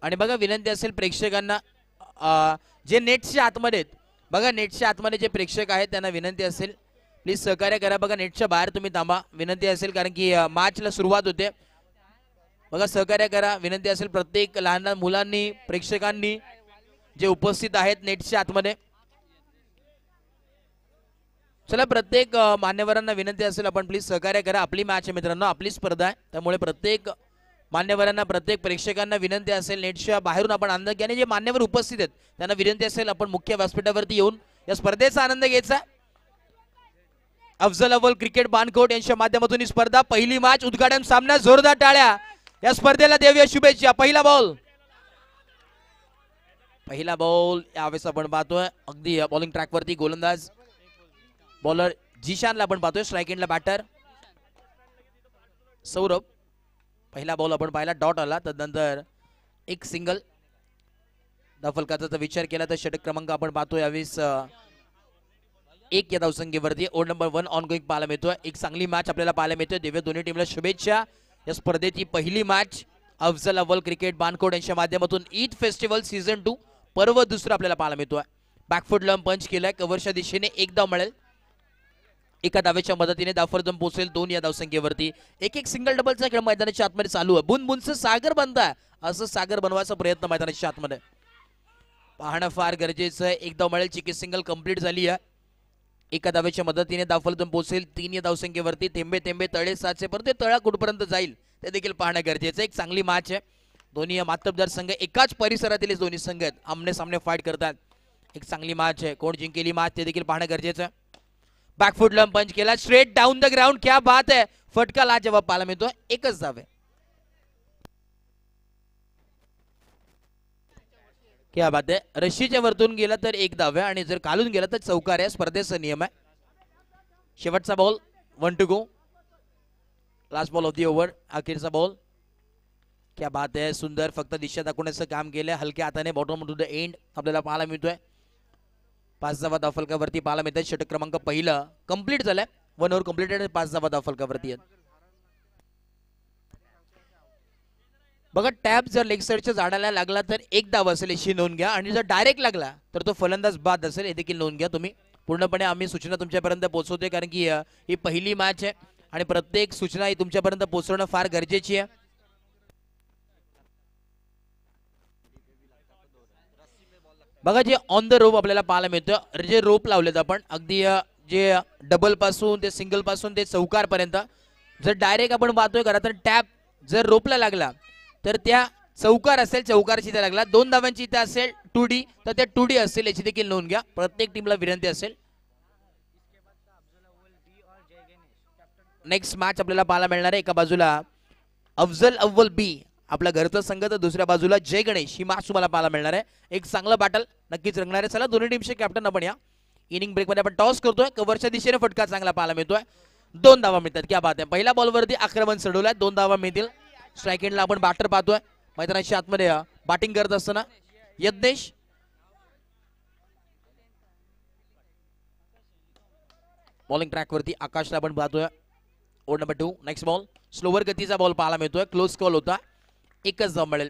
आणि बघा विनंती असेल प्रेक्षकांना जे नेटच्या आतमध्ये आहेत, बघा नेटच्या आतमध्ये जे प्रेक्षक आहेत त्यांना विनंती असेल प्लीज सहकार्य करा. बघा नेटच्या बाहेर तुम्ही थांबा, विनंती असेल कारण की मॅचला सुरुवात होते. बघा सहकार्य करा, विनंती असेल प्रत्येक लहान लहान मुलांनी प्रेक्षकांनी जे उपस्थित आहेत नेटच्या आतमध्ये. चला प्रत्येक मान्यवरांना विनंती असेल आपण प्लीज सहकार्य करा. आपली मॅच आहे मित्रांनो, आपली स्पर्धा आहे, त्यामुळे प्रत्येक मान्यवरांना प्रत्येक प्रेक्षकांना विनंती असेल नेटच्या बाहेरून आपण आनंद घ्या. जे मान्यवर उपस्थित आहेत त्यांना विनंती असेल आपण मुख्य व्यासपीठावरती येऊन या स्पर्धेचा आनंद घ्यायचा. अफजल अव्वल क्रिकेट बानकोट यांच्या माध्यमातून ही स्पर्धा पहिली मॅच उद्घाटन सामना. जोरदार टाळ्या या स्पर्धेला देऊया शुभेच्छा. पहिला बॉल यावेळेस आपण पाहतोय अगदी बॉलिंग ट्रॅक वरती गोलंदाज बॉलर जिशानला आपण पाहतोय. स्ट्राइक एंडला बॅटर सौरभ. पहिला बॉल आपण पाहिला डॉट आला, तदनंतर एक सिंगल. धावफलकाचा विचार केला तर षटक क्रमांक आपण पाहतोय यावेळेस 1 या धावसंख्येवरती. ओव्हर नंबर 1 ऑन गोइंग पाहायला मिळतोय. एक चांगली मॅच आपल्याला पाहायला मिळतोय. देऊया दोन्ही टीमला शुभेच्छा. या स्पर्धेची पहिली मॅच अफजल अव्वल क्रिकेट बानकोट यांच्या माध्यमातून ईद फेस्टिवल सीझन 2 पर्व दुसरा आपल्याला पाहायला मिळतोय. बॅकफुट लंब पंच केलाय. कव्हरच्या दिशेने एक धाव मिळेल. एका धावेच्या मदतीने धावफलक पोहोचेल 2 या धावसंख्येवरती. एक सिंगल डबलचा खेळ मैदानाच्या आतमध्ये चालू आहे. बुनबुनचं सागर बनताय असं सागर बनवायचा प्रयत्न मैदानाच्या आतमध्ये पाहणं फार गरजेचं आहे. एक धाव मिळेल. चिकी सिंगल कंप्लीट झाली आहे. एका धावेच्या मदतीने धावफलक पोहोचेल 3 या धावसंख्येवरती. थेंबे थेंबे तळे साचे, परंतु तळा कुठपर्यंत जाईल ते देखील पाहणं गरजेचं आहे. एक चांगली मॅच आहे. दोन्ही मातबदार संघ एकाच परिसरातील दोन्ही संघ आहेत, आमने सामने फाईट करतात. एक चांगली मॅच आहे. कोण जिंकेली मॅच ते देखील पाहणं गरजेचं आहे. बॅकफुट लंब पंच केला स्ट्रेट डाऊन द ग्राउंड. क्या बात है. फटका लाजवाब पाहायला मिळतो. एकच धाव आहे. क्या बात आहे. रशीच्या वरतून गेला तर एक धाव आहे आणि जर कालून गेला तर चौकार आहे. स्पर्धेचा नियम आहे. शेवटचा ball 1 to go. Last ball of the over. अखेरचा बॉल. क्या बात आहे. सुंदर फक्त दिशा दाखवण्याचं काम केलंय. हलक्या हाताने बॉटम टू द एंड आपल्याला पाहायला मिळतोय. 5 धावा धावफलकावरती पाहायला मिळतात. षटक क्रमांक पहिला कंप्लीट झालाय. 1 ओव्हर कंप्लीटेड. 5 धावा धावफलकावरती आहेत. बघा टॅप जर लेग साईडच्या झाडाला लागला तर एक धाव असेल याची नोंद घ्या, आणि जर डायरेक्ट लागला तर तो फलंदाज बाद असेल हे देखील नोंद घ्या तुम्ही. पूर्णपणे आम्ही सूचना तुमच्यापर्यंत पोहोचवतोय कारण की ही पहिली मॅच आहे आणि प्रत्येक सूचना ही तुमच्यापर्यंत पोहोचवणं फार गरजेची आहे. बघा जे ऑन द रोप आपल्याला पाहायला मिळतं, जे रोप लावलेत आपण अगदी जे डबल पासून ते सिंगल पासून ते चौकार पर्यंत, जर डायरेक्ट आपण पाहतोय खरं तर टॅप जर रोपला लागला तर त्या चौकार असेल, चौकारची इथे लागला. 2 धावांची इथे असेल 2D तर त्या 2D असेल याची देखील नोंद घ्या. प्रत्येक टीमला विनंती असेल. नेक्स्ट मॅच आपल्याला पाहायला मिळणार आहे. एका बाजूला अफजल अव्वल बी आपला घरचा संघ, तर दुसऱ्या बाजूला जय गणेश ही मॅच तुम्हाला पाहायला मिळणार आहे. एक चांगलं बॅटल नक्कीच रंगणार आहे. चला दोन्ही टीमचे कॅप्टन आपण या. इनिंग ब्रेक मध्ये आपण टॉस करतोय. कव्हरच्या दिशेने फटका चांगला पाहायला मिळतोय. 2 धावा मिळतात. क्या बात आहे. पहिल्या बॉलवरती आक्रमण चढवलंय. 2 धावा मिळतील. स्ट्राइक एंडला आपण बॅटर पाहतोय मैदानाच्या आतमध्ये बॅटिंग करत असताना यज्ञेश. बॉलिंग ट्रॅक वरती आकाशला आपण पाहतोय. Over number 2. Next ball slower गतीचा बॉल पाहायला मिळतोय. क्लोज कॉल होता. एकच धाव मिळेल.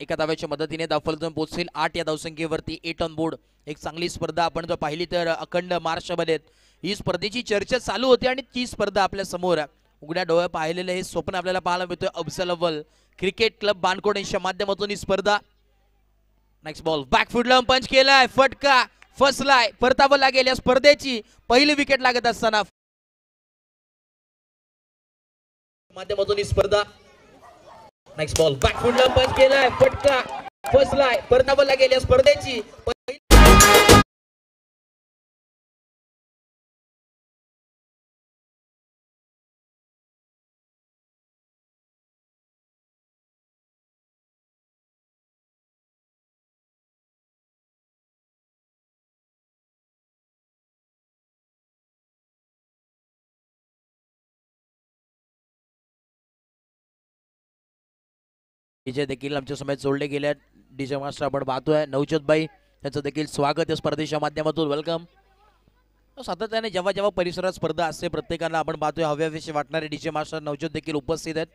एका धाव्याच्या मदतीने धावफलक पोहोचेल 8 या धावसंख्येवरती. 8 ऑन बोर्ड. एक चांगली स्पर्धा आपण जर पाहिली तर अखंड महाराष्ट्रामध्ये ही स्पर्धेची चर्चा चालू होती आणि ती स्पर्धा आपल्या समोर उघड्या डोळ्या पाहिलेलं हे स्वप्न आपल्याला पाहायला मिळतोय. अफजल अव्वल क्रिकेट क्लब बानकोट यांच्या माध्यमातून ही स्पर्धा. नेक्स्ट बॉल बॅकफुट लंब पंच केलाय. फटका फसलाय. परतावं लागेल. या स्पर्धेची पहिली विकेट लागत असताना माध्यमातून ही स्पर्धा. नेक्स्ट बॉल बॅकफुट लंब पंच केलाय. फटका फसलाय. परतावं लागेल. या स्पर्धेची डीजे देखील आमच्या समोर जोडले गेले. डीजे मास्टर आपण पाहतोय नवजोत भाई, त्यांचं देखील स्वागत या स्पर्धेच्या माध्यमातून. वेलकम. सातत्याने जेव्हा जेव्हा परिसरात स्पर्धा असते प्रत्येकाला आपण पाहतोय हव्याविषयी वाटणारे डीजे मास्टर नवजोत देखील उपस्थित आहेत.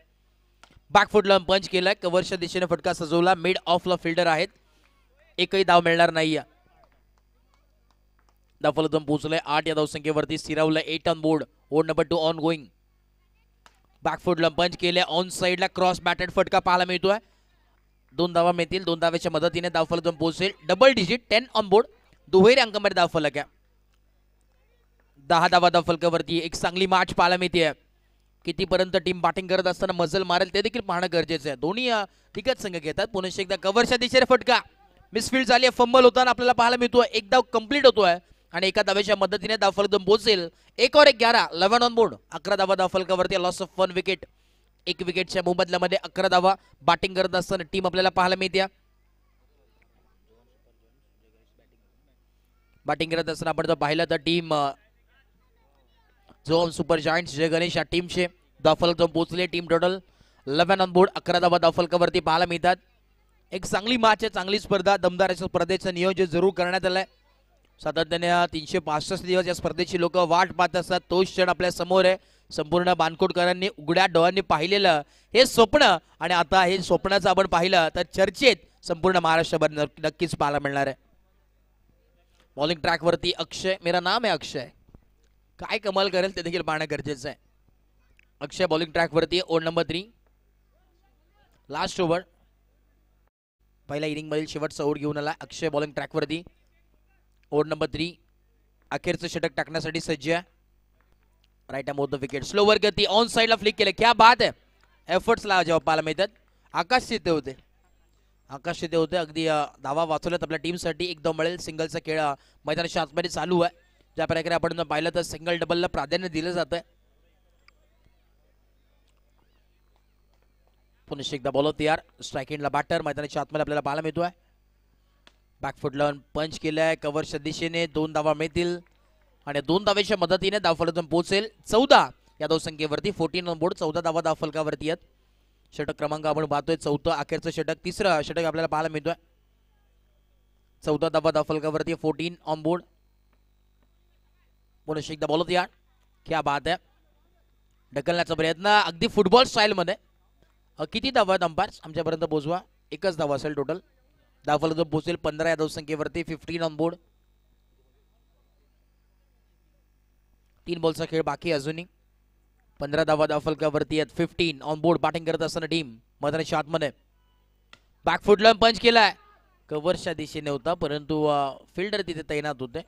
बॅकफुटला पंच केलाय, कव्हरच्या दिशेने फटका सजवला, मिड ऑफला फिल्डर आहेत, एकही धाव मिळणार नाहीये. धावफलक पोहोचले 8 या धावसंख्येवरती, स्थिरावलं 8 on board. Over number 2 on going. बॅकफुटला पंच केले, ऑन साइडला क्रॉस बॅटेड फटका पाहायला मिळतोय. 2 धावा मिळतील, 2 धाव्याच्या मदतीने धावफलक पोहोचेल. डबल डिजिट 10 ऑन बोर्ड, दुहेरी अंकामध्ये धावफलक आहे. 10 धावा धावफलकावरती, एक चांगली मार्च पाहायला मिळते. कितीपर्यंत टीम बॅटिंग करत असताना मजल मारेल ते देखील पाहणं गरजेचं आहे. दोन्ही दिग्गज संघ घेतात. पुन्हा एकदा कव्हरच्या दिशेने फटका मिसफील्ड झाली, फंबल होताना आपल्याला पाहायला मिळतोय. एक धाव कंप्लीट होतोय आणि एका धावेच्या मदतीने धावफलक पोहोचेल. 1 और 1 11, 11 ऑन बोर्ड. 11 धावा धावफलकावरती, लॉस ऑफ 1 विकेट. 1 विकेटच्या मोबदल्यामध्ये 11 धावा बॅटिंग करत असताना टीम आपल्याला पाहायला मिळते. बॅटिंग करत असताना आपण जर पाहिलं तर टीम झोम सुपर जायंट्स जय गणेश या टीमचे धावफलक पोहोचले. टीम टोटल 11 ऑन बोर्ड, 11 धावा धावफलकावरती पाहायला मिळतात. एक चांगली मॅच आहे, चांगली स्पर्धा, दमदार अशा स्पर्धेचं नियोजन जरूर करण्यात आलंय. सातत्याने 365 दिवस या स्पर्धेची लोक वाट पाहत असतात. तोच क्षण आपल्या समोर आहे. संपूर्ण बानकोटकरांनी उघड्या डोळ्यांनी पाहिलेलं हे स्वप्न, आणि आता हे स्वप्नाचं आपण पाहिलं तर चर्चेत संपूर्ण महाराष्ट्रभर नक्कीच पाहायला मिळणार आहे. बॉलिंग ट्रॅक वरती अक्षय, मेरा नाम आहे अक्षय, काय कमाल करेल ते देखील पाहणं गरजेचं आहे. अक्षय बॉलिंग ट्रॅक वरती, ओव्हर नंबर 3, लास्ट ओव्हर. पहिल्या इनिंग मधील शेवटचा ओव्हर घेऊन आला अक्षय बॉलिंग ट्रॅक वरती. ओव्हर नंबर 3, अखेरचं षटक टाकण्यासाठी सज्ज आहे. Right mode the wicket, slower गती, ऑन साइडला फ्लिक केले, क्या बात आहे. एफर्ट्स ला जेव्हा पाहायला मिळतात. आकाश तिथे होते, अगदी धावा वाचवल्यात आपल्या टीमसाठी. एक धाव मिळेल. सिंगलचा खेळ मैदानाच्या आतमध्ये चालू आहे. ज्या प्रकारे आपण पाहिलं तर सिंगल डबलला प्राधान्य दिलं जातं. पुन्हा एकदा बॉलर तयार, स्ट्रायकिंगला बॅटर मैदानाच्या आतमध्ये आपल्याला पाहायला मिळतोय. बॅकफुटला पंच केलाय, कव्हरच्या दिशेने 2 धावा मिळतील आणि 2 धावेच्या मदतीने धावफलक पोहोचेल. 14 या धावसंख्येवरती, 14 ऑन बोर्ड. 14 धावा धावफलकावरती आहेत. षटक क्रमांक आपण पाहतोय 4थं, अखेरचं षटक, 3रं षटक आपल्याला पाहायला मिळतोय. 14 धावा धावफलकावरती, 14 ऑन बोर्ड. पुन्हा एकदा बॉलर तयार, क्या बात आहे. ढकलण्याचा प्रयत्न अगदी फुटबॉल स्टाईल मध्ये. किती धावा अंपायर आमच्यापर्यंत पोहोचवा, एकच धावा असेल टोटल. धावफलक पोहोचेल 15 या धावसंख्येवरती, 15 ऑन बोर्ड. 3 बॉलचा खेळ बाकी अजूनही. 15 धावा धावफलकावरती आहेत, 15 ऑन बोर्ड. बॅटिंग करत असताना टीम मैदानाच्या आतमध्ये. बॅकफुटला पंच केलाय, कव्हरच्या दिशेने होता परंतु फिल्डर तिथे तैनात होते.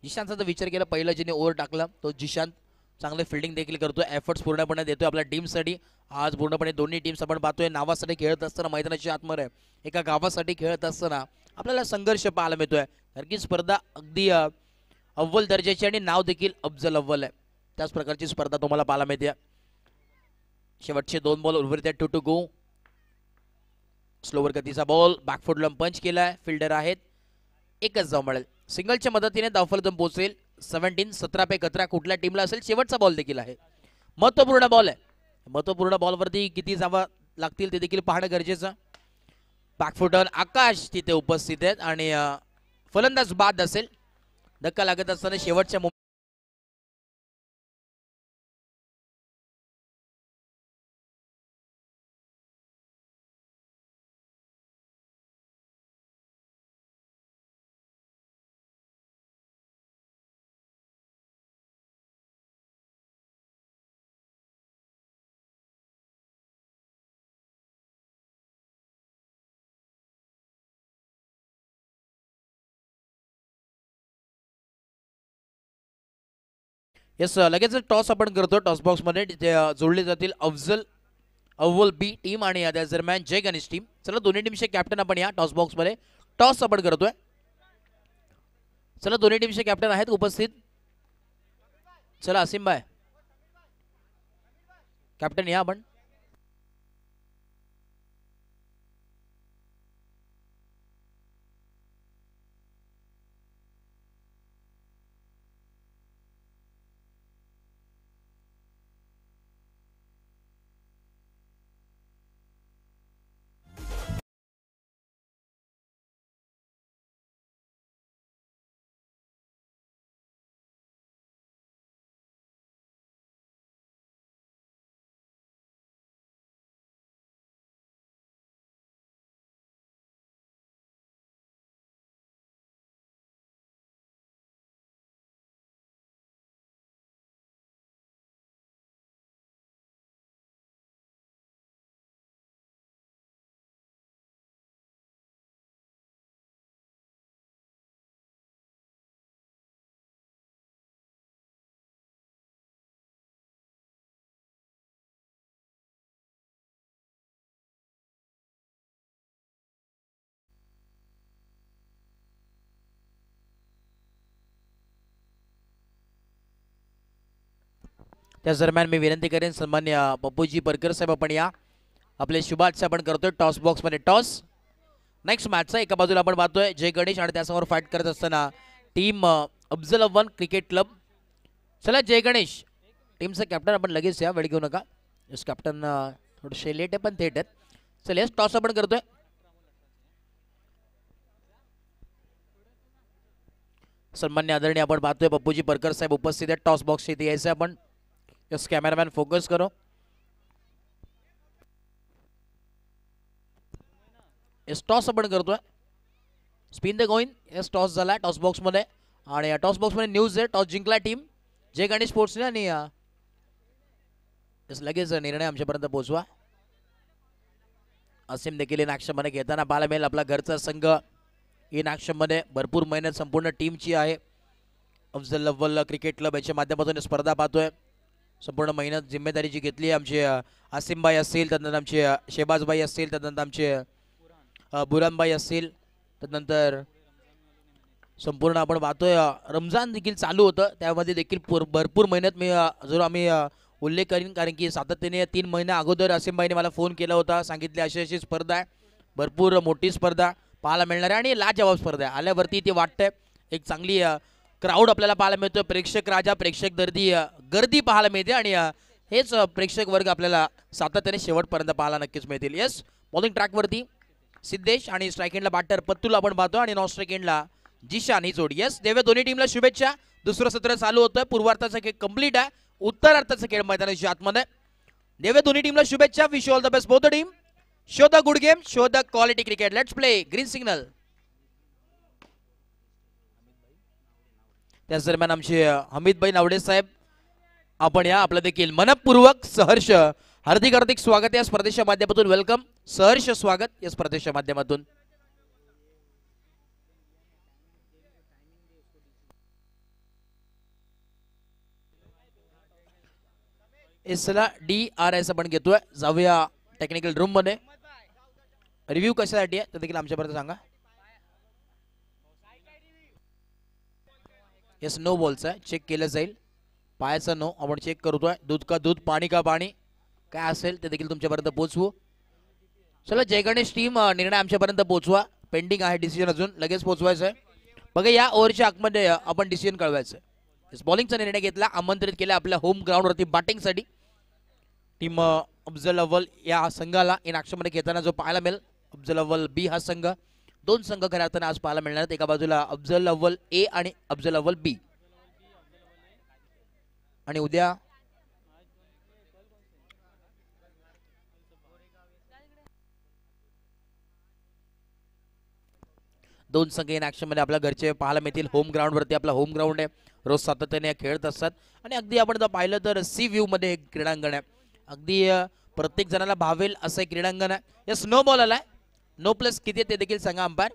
जिशांतचा जर विचार केला, पहिला जिने ओव्हर टाकला तो जिशांत चांगले फिल्डिंग देखील करतोय, एफर्ट्स पूर्णपणे देतोय आपल्या टीमसाठी. आज पूर्णपणे दोन्ही टीम्स आपण पाहतोय नावासाठी खेळत असताना, मैदानाच्या आतमध्ये एका गावासाठी खेळत असताना आपल्याला संघर्ष पाहायला मिळतोय. कारण की स्पर्धा अगदी अव्वल दर्जाची आणि नाव देखील अफजल अव्वल आहे. त्याच प्रकारची स्पर्धा तुम्हाला पाहायला मिळते. शेवटचे 2 बॉल उर्वरित आहेत, 2 टू गो. स्लोवर गतीचा बॉल, बॅकफुटला पंच केलाय, फिल्डर आहेत, एकच धाव मिळेल. सिंगलच्या मदतीने धावफलक पोहोचेल. 17, 17 पे 11 कुठल्या टीमला असेल. शेवटचा बॉल देखील आहे, महत्वपूर्ण बॉल आहे. महत्वपूर्ण बॉलवरती किती धावा लागतील ते देखील पाहणं गरजेचं. बॅकफुटर आकाश तिथे उपस्थित आहेत आणि फलंदाज बाद असेल. धक्का लागत असताना शेवटच्या लगेच टॉस आपण करतो. टॉस बॉक्स मध्ये जोडले जातील अव्वल बी टीम आणि त्या दरम्यान जय गणेश टीम. चला दोन्ही टीमचे कॅप्टन आपण या टॉस बॉक्स मध्ये टॉस आपण करतोय. चला दोन्ही टीमचे कॅप्टन आहेत उपस्थित. चला असीम भाई कॅप्टन या आपण. त्याच दरम्यान मी विनंती करेन सन्मान्य पप्पूजी परकर साहेब आपण या आपले शुभारंभ आपण करतोय टॉस बॉक्स मध्ये टॉस. नेक्स्ट मॅचचा एका बाजूला आपण पाहतोय जय गणेश आणि त्यासमोर फाईट करत असताना टीम अफजल अव्वल क्रिकेट क्लब. चला जय गणेश टीमचा कॅप्टन आपण लगेच या, वेळ घेऊ नका. यस कॅप्टन थोडेसे लेट आहे पण थेट आहेत. चल यस टॉस आपण करतोय. सन्मान्य आदरणीय आपण पाहतोय पप्पूजी परकर साहेब उपस्थित आहेत. टॉस बॉक्स इथे यायचं आपण. यस कॅमेरामॅन फोकस करो. यस टॉस आपण करतोय. Spin the coin. Yes toss झाला टॉस बॉक्स मध्ये आणि या टॉस बॉक्स मध्ये न्यूज आहे टॉस जिंकला टीम जय गणेश स्पोर्ट्सने आणि लगेच निर्णय आमच्यापर्यंत पोहोचवा. असीम देखील इन ॲक्शन मध्ये घेताना पाहायला मिळेल. आपला घरचा संघ इन ॲक्शन मध्ये भरपूर मेहनत संपूर्ण टीमची आहे. अफजल अव्वल क्रिकेट क्लब याच्या माध्यमातून स्पर्धा पाहतोय. संपूर्ण मेहनत जिम्मेदारी जी घेतली आमचे आसिमबाई असतील, त्यानंतर आमचे शेबाजबाई असतील, त्यानंतर आमचे बुरानबाई असतील, त्यानंतर संपूर्ण आपण पाहतोय रमजान देखील चालू होतं त्यामध्ये देखील भरपूर मेहनत मी जरूर आम्ही उल्लेख करीन. कारण की सातत्याने 3 महिन्या अगोदर असीमबाईने मला फोन केला होता, सांगितले अशी स्पर्धा आहे, भरपूर मोठी स्पर्धा पाहायला मिळणार आहे आणि लाजवाब स्पर्धा आहे. आल्यावरती ते वाटतंय एक चांगली क्राऊड आपल्याला पाहायला मिळतोय. प्रेक्षक राजा प्रेक्षक गर्दी पाहायला मिळते आणि हेच प्रेक्षक वर्ग आपल्याला सातत्याने शेवटपर्यंत पाहायला नक्कीच मिळतील. येस बॉलिंग ट्रॅकवरती सिद्धेश आणि स्ट्राईक एंडला बॅटर पत्तूला आपण पाहतो आणि नॉन स्ट्राईक एंडला जिशान ही जोडी. येस देवे दोन्ही टीमला शुभेच्छा. दुसरं सत्र चालू होतं. पूर्वार्धाचा खेळ कंप्लीट आहे. उत्तरार्धाचा खेळ मैदानाच्या आतमध्ये. देवे दोन्ही टीमला शुभेच्छा. Wish all the best both the team. Show the good game, show the quality cricket. Let's play. Green signal. त्याच दरम्यान आमचे हमीदभाई नावडे साहेब आपण या आपलं देखील मनपूर्वक सहर्ष हार्दिक हार्दिक स्वागत या स्पर्धेच्या माध्यमातून. वेलकम सहर्ष स्वागत या स्पर्धेच्या माध्यमातून. इसला DRS आपण घेतोय. जाऊया टेक्निकल रूम मध्ये. रिव्ह्यू कशासाठी आहे ते देखील आमच्यापर्यंत सांगा. येस नो बॉलचा चेक केलं जाईल. पायाचा नो आपण चेक करतोय. दूध का दूध पाणी का पाणी काय असेल ते देखील तुमच्यापर्यंत पोहोचवू. चला जय गणेश टीम निर्णय आमच्यापर्यंत पोहोचवा. पेंडिंग आहे डिसिजन अजून लगेच पोहोचवायचं आहे. बघा या ओव्हरच्या आतमध्ये आपण डिसिजन कळवायचं. बॉलिंगचा निर्णय घेतला. आमंत्रित केला आपल्या होम ग्राउंडवरती बॅटिंगसाठी टीम अफजल अव्वल या संघाला इन ॲक्शनमध्ये घेताना जो पाहायला मिळेल अफजल अव्वल बी हा संघ. 2 संघ खऱ्या अर्थाने आज पाहायला मिळणार आहेत. एका बाजूला अफजल अव्वल ए आणि अफजल अव्वल बी. आणि उद्या दोन संघ इन ॲक्शन मध्ये आपल्या घरचे पाहायला मिळतील. होम ग्राउंडवरती आपला होम ग्राउंड आहे. रोज सातत्याने खेळत असतात आणि अगदी आपण जर पाहिलं तर सी व्ह्यू मध्ये एक क्रीडांगण आहे. अगदी प्रत्येक जणाला भावेल असं एक क्रीडांगण आहे. यस नो बॉल आलाय. नो प्लस किती ते देखील सांगा अंपायर.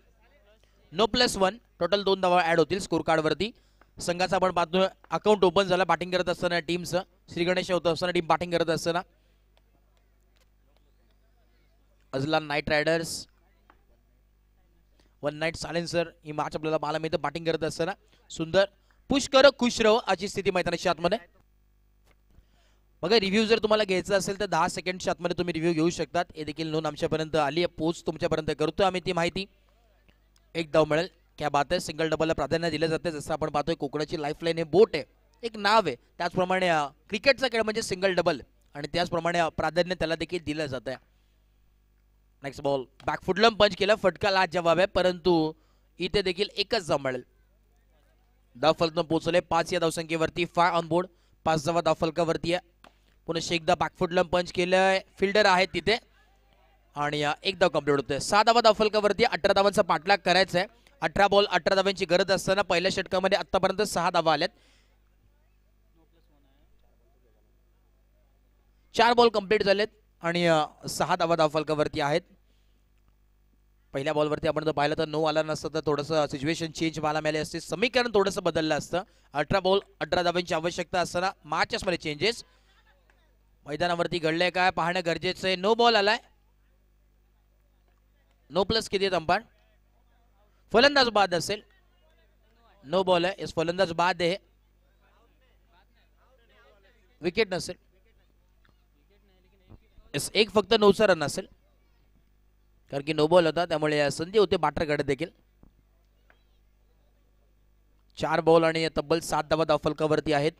नो +1 टोटल 2 धावा ऍड होतील स्कोर कार्ड वरती. संघाचा आपण पाहतो अकाउंट ओपन झाला बॅटिंग करत असताना टीमचं. श्री गणेश होत असताना टीम बॅटिंग करत असताना अजलान नाईट रायडर्स 1 नाईट सायलेन्सर ही मॅच आपल्याला पाहायला मिळतं बॅटिंग करत असताना. सुंदर पुश करो खुश रहो अशी स्थिती मैदानाच्या आतमध्ये. बघा रिव्ह्यू जर तुम्हाला घ्यायचा असेल तर 10 सेकंडच्या आतमध्ये तुम्ही रिव्ह्यू घेऊ शकतात. हे देखील नोंद आमच्यापर्यंत आली आहे. पोच तुमच्यापर्यंत करतोय आम्ही ती माहिती. एक धाव मिळेल. क्या बात आहे. सिंगल डबलला प्राधान्य दिलं जाते. जसं आपण पाहतोय कोकणाची लाईफलाईन हे बोट आहे, एक नाव आहे. त्याचप्रमाणे क्रिकेटचा खेळ म्हणजे सिंगल डबल आणि त्याचप्रमाणे प्राधान्य त्याला देखील दिलं जात आहे. नेक्स्ट बॉल बॅकफुटला पंच केला. फटका लाज जवाब आहे परंतु इथे देखील एकच धाव मिळेल. धाव फलक पोहोचले 5 या धावसंख्येवरती. 5 ऑन बोर्ड. 5 धावा धाव फलकावरती आहे. पुन्हा एकदा बॅकफुटला पंच केलंय. फिल्डर आहे तिथे आणि एक धाव कंप्लीट होते. 6 धावा धाव फलकावरती. 18 धावांचा पाठलाग करायचा आहे. 18 बॉल 18 धावांची गरज असताना पहिल्या षटकामध्ये आतापर्यंत 6 धावा आल्यात. 4 बॉल कंप्लीट झालेत आणि 6 धावा धाव फलकावरती आहेत. पहिल्या बॉलवरती आपण जर पाहिलं तर 9 आला नसतं तर थोडंसं सिच्युएशन चेंज व्हायला मिळाले असते. समीकरण थोडंसं बदललं असतं. 18 बॉल 18 धावांची आवश्यकता असताना मॅचेसमध्ये चेंजेस मैदानावरती घडले काय पाहणं गरजेचं आहे. नो बॉल आलाय. नो प्लस किती आहेत अंपायर. फलंदाज बाद असेल. नो बॉल आहे. फलंदाज बाद आहे. विकेट नसेल, एक फक्त 9चा रन असेल, कारण की नो बॉल होता, त्यामुळे संधी होते बाटरकडे देखील. 4 बॉल आणि तब्बल 7 धावा धावफलकावरती आहेत.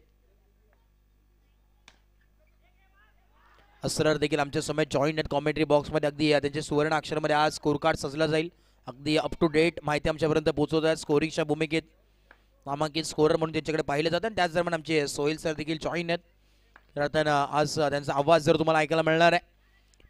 असरर देखील आमच्या समोर जॉईन कॉमेंट्री बॉक्स मध्ये अगदी त्यांच्या सुवर्ण अक्षरामध्ये आज स्कोर कार्ड सजला जाईल. अगदी अप टू डेट माहिती आमच्यापर्यंत पोहोचवत आहेत. स्कोरिंगच्या भूमिकेत नामांकित स्कोरर म्हणून त्यांच्याकडे पाहिले जातात. त्याच दरम्यान आमचे सोहेल सर देखील जॉईन आहेत. तर आज त्यांचा आवाज जर तुम्हाला ऐकायला मिळणार आहे.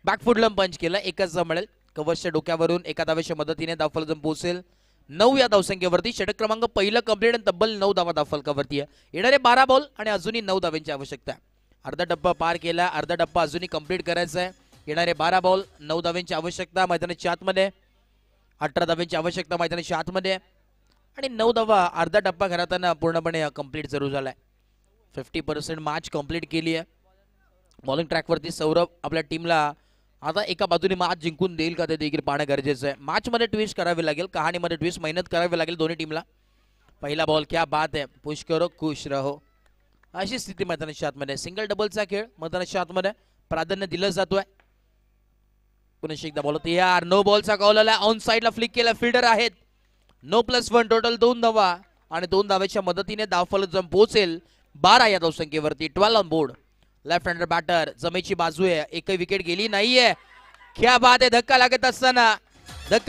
बॅकफुटला पंच केलं, एकच मिळेल. कव्हरच्या डोक्यावरून एका धावेच्या मदतीने धावफलक पोहोचेल 9 या धावसंख्येवरती. षटक क्रमांक पहिलं कंप्लीट आणि तब्बल 9 धावा धावफलकावरती आहे. येणारे 12 बॉल आणि अजूनही 9 धावांची आवश्यकता आहे. अर्धा डब्बा पार केला, अर्धा डब्बा अजूनही कंप्लीट करायचा आहे. येणारे 12 बॉल 9 धावांची आवश्यकता मैदानाच्या आतमध्ये, 18 धावांची आवश्यकता मैदानाच्या आतमध्ये आणि 9 धावा अर्धा डब्बा घराताना पूर्णपणे कंप्लीट जरूर झालाय. 50% मॅच कंप्लीट केली आहे. बॉलिंग ट्रॅकवरती सौरभ आपल्या टीमला आता एका बाजूने मॅच जिंकून देईल का ते देखील पाहणं गरजेचं आहे. मॅचमध्ये ट्विस्ट करावी लागेल, कहाणीमध्ये ट्विस्ट मेहनत करावी लागेल दोन्ही टीमला. पहिला बॉल क्या बात है, पुश करो खुश रहो, अशी स्थिती मैदानाच्या आतमध्ये. सिंगल डबलचा खेळ मैदानाच्या आतमध्ये प्राधान्य दिलं जातोय. पुन्हा एकदा बॉल होती यार, नो बॉलचा कॉल आला. ऑन साइडला फ्लिक केला, फिल्डर आहेत. नो +1 टोटल 2 धावा आणि 2 धावेच्या मदतीने धावफलक जम पोहोचेल 12 या धावसंख्येवरती. 12 on board. Left hander batter, जमेची बाजू आहे, एकही विकेट गेली नाहीये. क्या बात आहे, धक्का लागत असताना धक्का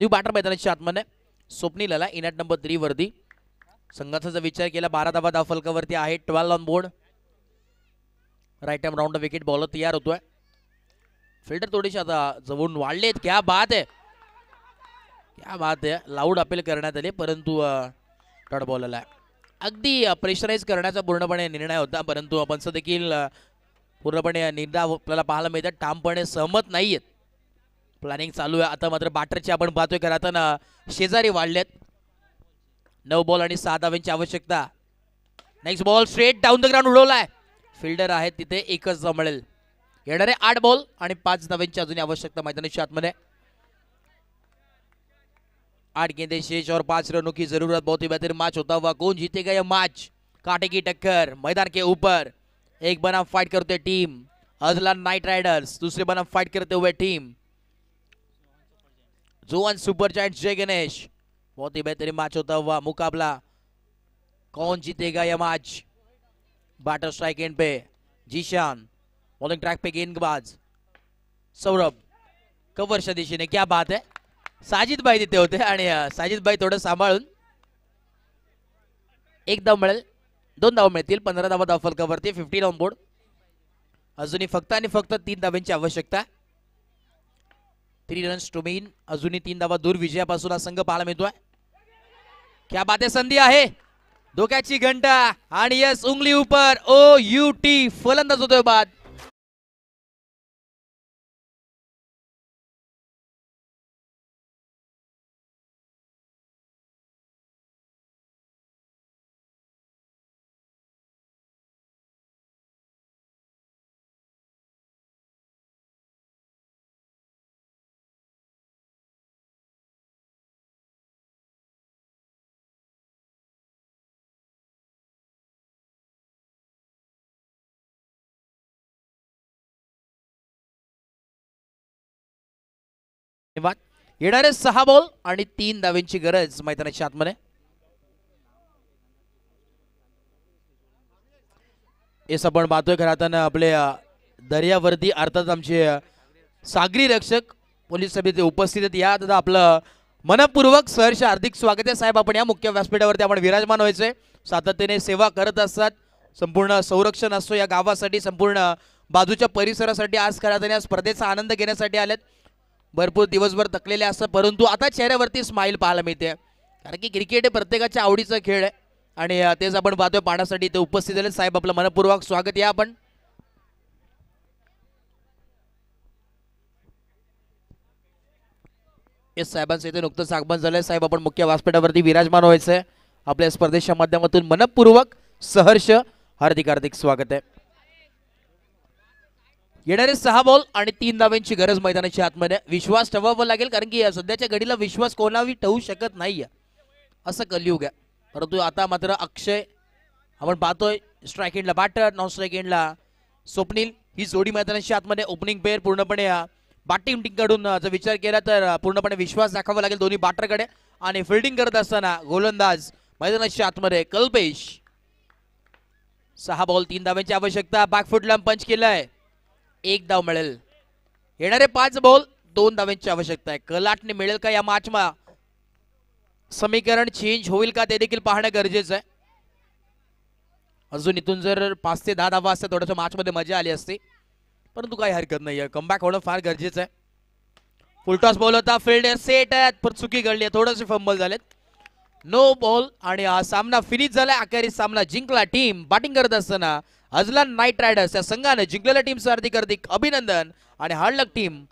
न्यू बॅटर मैदानाच्या आतमध्ये. स्वप्नील आला इनॅट नंबर 3 वरती. संघाचा जर विचार केला 12 धावा धावफलकावरती आहे. 12 on board. Right time round wicket bowler तयार होतोय. फिल्डर थोडीशी आता जवळून वाढलेत. क्या बात आहे, क्या बात आहे. लाऊड अपील करण्यात आले परंतु डॉट बॉल आला. अगदी प्रेशराईज करण्याचा पूर्णपणे निर्णय होता, परंतु पंच देखील पूर्णपणे निर्णय आपल्याला पाहायला मिळतात ठामपणे सहमत नाहीयेत. प्लॅनिंग चालू आहे आता. मात्र बॅटरची आपण पाहतोय करताना शेजारी वाढलेत. 9 बॉल आणि 7 धावांची आवश्यकता. Next ball straight down the ground उडवलाय. फिल्डर आहेत तिथे, एकच मिळेल. येणारे 8 बॉल आणि 5 धावांची अजून आवश्यकता मैदानाच्या आतमध्ये. 8 गेंदे शेष और 5 रनों की जरूरत. बहुत ही बेहतरीन मैच होता हुआ. कौन जीतेगा यह मैच? कांटे की टक्कर मैदान के ऊपर. एक बनाम फाइट करते टीम अजलान नाइट राइडर्स, दूसरे बनाम फाइट करते हुए टीम जोवन सुपर जायंट्स जय गणेश. बहुत ही बेहतरीन मैच होता हुआ मुकाबला. कौन जीतेगा यह मैच? बैटर स्ट्राइक एंड पे जीशान. बॉलिंग ट्रैक पे गेंदबाज सौरभ. कव्हरच्या दिशेने. क्या बात है. साजिद भाई तिथे होते आणि साजिद भाई थोडं सांभाळून. 1 धाव मिळेल, 2 धाव मिळतील. 15 धावा धावफलकावरती. 15 ऑन बोर्ड. अजूनही फक्त आणि फक्त 3 धावांची आवश्यकता. 3 रन्स टू मीन. अजूनही 3 धावा दूर विजयापासून हा संघ पाहायला मिळतोय. क्या बात है. संधी आहे, डोक्याची घंटा आणि यस उंगली ऊपर. ओ यू टी फलंदाज होतोय बाद. धन्यवाद. येणारे 6 बॉल आणि 3 धावांची गरज मैदानाच्या आतमध्ये. हेच आपण पाहतोय खराताना आपल्या दर्यावरती अर्थात आमचे सागरी रक्षक पोलीस समिती उपस्थित आहेत. या दादा आपलं मनपूर्वक सहर्ष हार्दिक स्वागत आहे साहेब. आपण या मुख्य व्यासपीठावरती आपण विराजमान व्हायचंय. सातत्याने सेवा करत असतात. संपूर्ण संरक्षण असतो या गावासाठी, संपूर्ण बाजूच्या परिसरासाठी. आज खराताने स्पर्धेचा आनंद घेण्यासाठी आलेत. भरपूर दिवसभर थकलेले असतात परंतु आता चेहऱ्यावरती स्माइल पाहायला मिळते, कारण की क्रिकेट हे प्रत्येकाच्या आवडीचा खेळ आहे. आणि तेच आपण पाहतोय पाहण्यासाठी ते उपस्थित झाले. साहेब आपलं मनपूर्वक स्वागत. या आपण साहेबांचं इथे नुकतंच आगमन झालंय. साहेब आपण मुख्य व्यासपीठावरती विराजमान व्हायचंय. आपल्या स्पर्धेच्या माध्यमातून मनपूर्वक सहर्ष हार्दिक हार्दिक स्वागत आहे. येणारे 6 बॉल आणि 3 धावांची गरज मैदानाच्या आतमध्ये. विश्वास ठेवावा लागेल कारण की सध्याच्या घडीला विश्वास कोणावी ठेवू शकत नाहीये असं कलियुग आहे. परंतु आता मात्र अक्षय आपण पाहतोय स्ट्राईक एंडला बॅटर, नॉन स्ट्राईक एंडला स्वप्नील. ही जोडी मैदानाच्या आतमध्ये ओपनिंग पेअर पूर्णपणे बॅटिंग टीमकडून जर विचार केला तर पूर्णपणे विश्वास दाखवावा लागेल दोन्ही बॅटरकडे. आणि फिल्डिंग करत असताना गोलंदाज मैदानाच्या आतमध्ये कल्पेश. 6 बॉल 3 धावांची आवश्यकता. बॅकफुटला पंच केलाय, 1 धाव मिळेल. येणारे 5 बॉल 2 धावांची आवश्यकता आहे. कलाटने मिळेल का या मॅचमा? समीकरण चेंज होईल का ते देखील पाहणं गरजेचं आहे. अजून इथून जर 5 ते 10 धावा असत्या थोड्याशा मॅच मध्ये मजा आली असती, परंतु काही हरकत नाहीये. कमबॅक होणं फार गरजेचं आहे. फुलटॉस बॉल होता, फिल्डर सेट आहे पण चुकी घडली, थोडेसे फंबल झालेत. नो बॉल आणि हा सामना फिनिश झालाय. अखेरीस सामना जिंकला टीम बॅटिंग करत असताना अजलान नाईट रायडर्स या संघाने जिंकलेल्या टीमचं हार्दिक हार्दिक अभिनंदन. आणि हार्ड लक टीम